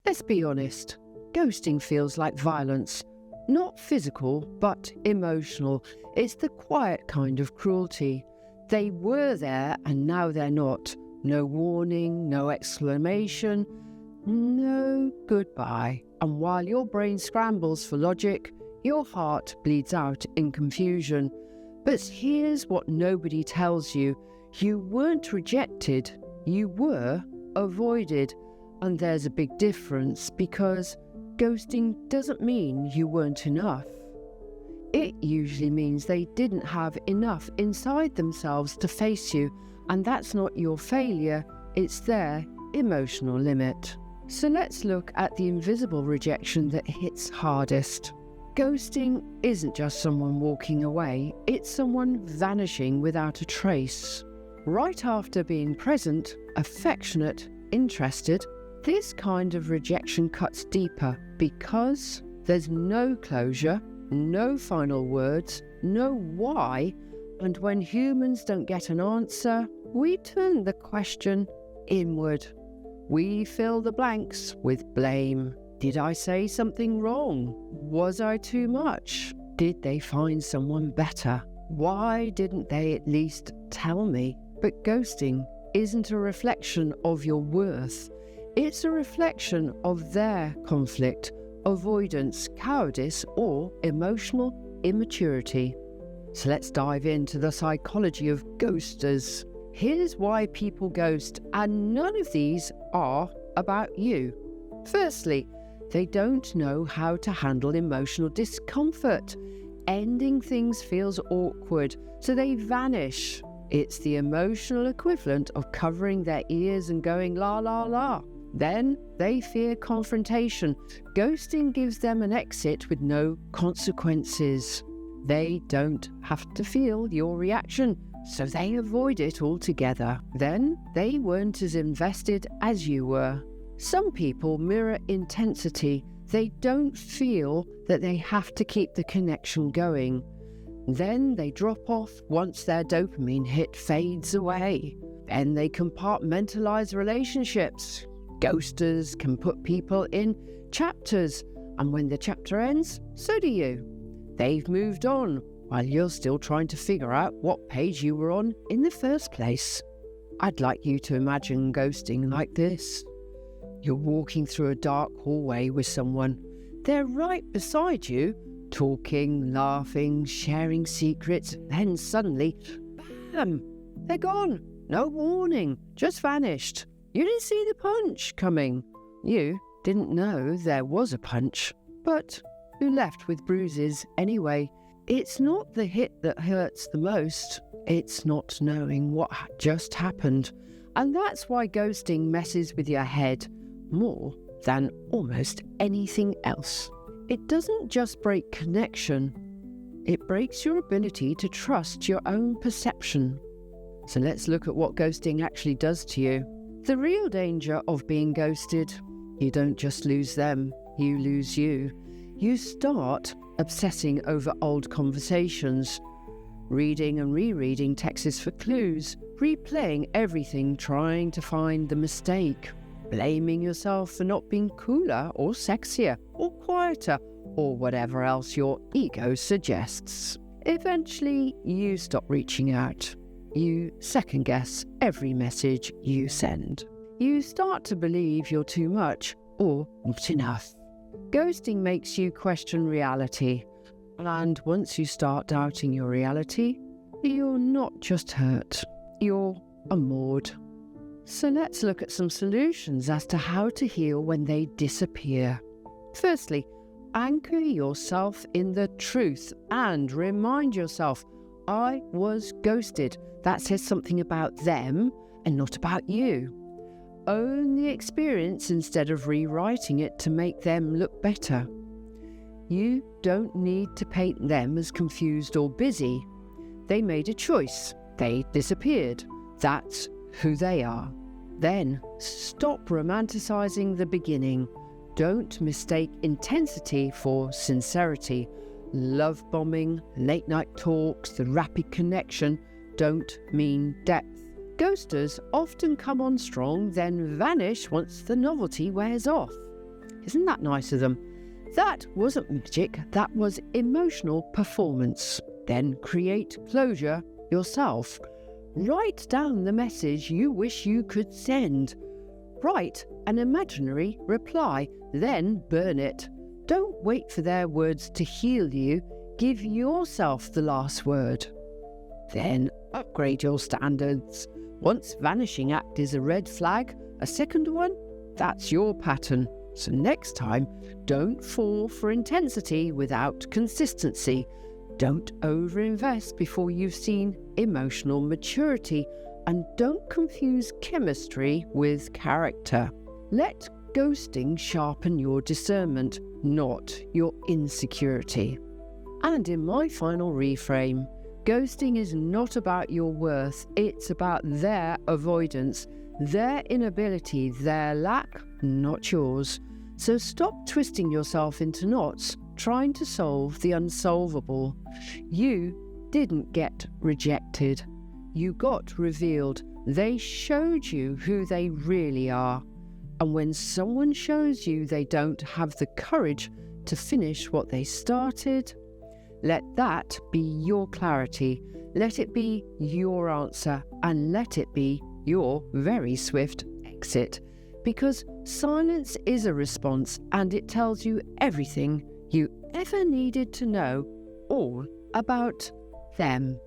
Let's be honest, ghosting feels like violence. Not physical, but emotional. It's the quiet kind of cruelty. They were there and now they're not. No warning, no exclamation, no goodbye. And while your brain scrambles for logic, your heart bleeds out in confusion. But here's what nobody tells you. You weren't rejected, you were avoided. And there's a big difference, because ghosting doesn't mean you weren't enough. It usually means they didn't have enough inside themselves to face you, and that's not your failure, it's their emotional limit. So let's look at the invisible rejection that hits hardest. Ghosting isn't just someone walking away, it's someone vanishing without a trace. Right after being present, affectionate, interested, this kind of rejection cuts deeper because there's no closure, no final words, no why, and when humans don't get an answer, we turn the question inward. We fill the blanks with blame. Did I say something wrong? Was I too much? Did they find someone better? Why didn't they at least tell me? But ghosting isn't a reflection of your worth. It's a reflection of their conflict, avoidance, cowardice, or emotional immaturity. So let's dive into the psychology of ghosters. Here's why people ghost, and none of these are about you. Firstly, they don't know how to handle emotional discomfort. Ending things feels awkward, so they vanish. It's the emotional equivalent of covering their ears and going la la la. Then they fear confrontation. Ghosting gives them an exit with no consequences. They don't have to feel your reaction, so they avoid it altogether. Then they weren't as invested as you were. Some people mirror intensity. They don't feel that they have to keep the connection going. Then they drop off once their dopamine hit fades away. Then they compartmentalize relationships. Ghosters can put people in chapters, and when the chapter ends, so do you. They've moved on, while you're still trying to figure out what page you were on in the first place. I'd like you to imagine ghosting like this. You're walking through a dark hallway with someone. They're right beside you, talking, laughing, sharing secrets. Then suddenly, bam! They're gone. No warning, just vanished. You didn't see the punch coming. You didn't know there was a punch, but you're left with bruises anyway. It's not the hit that hurts the most. It's not knowing what just happened. And that's why ghosting messes with your head more than almost anything else. It doesn't just break connection, it breaks your ability to trust your own perception. So let's look at what ghosting actually does to you. The real danger of being ghosted: you don't just lose them, you lose you. You start obsessing over old conversations, reading and rereading texts for clues, replaying everything, trying to find the mistake, blaming yourself for not being cooler or sexier or quieter or whatever else your ego suggests. Eventually, you stop reaching out. You second-guess every message you send. You start to believe you're too much or not enough. Ghosting makes you question reality. And once you start doubting your reality, you're not just hurt, you're unmoored. So let's look at some solutions as to how to heal when they disappear. Firstly, anchor yourself in the truth and remind yourself, I was ghosted. That says something about them and not about you. Own the experience instead of rewriting it to make them look better. You don't need to paint them as confused or busy. They made a choice. They disappeared. That's who they are. Then stop romanticizing the beginning. Don't mistake intensity for sincerity. Love bombing, late night talks, the rapid connection don't mean depth. Ghosters often come on strong, then vanish once the novelty wears off. Isn't that nice of them? That wasn't magic, that was emotional performance. Then create closure yourself. Write down the message you wish you could send. Write an imaginary reply, then burn it. Don't wait for their words to heal you. Give yourself the last word. Then upgrade your standards. Once vanishing act is a red flag, a second one, that's your pattern. So next time, don't fall for intensity without consistency. Don't overinvest before you've seen emotional maturity, and don't confuse chemistry with character. Let ghosting sharpen your discernment, not your insecurity. And in my final reframe, ghosting is not about your worth, it's about their avoidance, their inability, their lack, not yours. So stop twisting yourself into knots, trying to solve the unsolvable. You didn't get rejected. You got revealed. They showed you who they really are. And when someone shows you they don't have the courage to finish what they started, let that be your clarity. Let it be your answer, and let it be your very swift exit. Because silence is a response, and it tells you everything you ever needed to know all about them.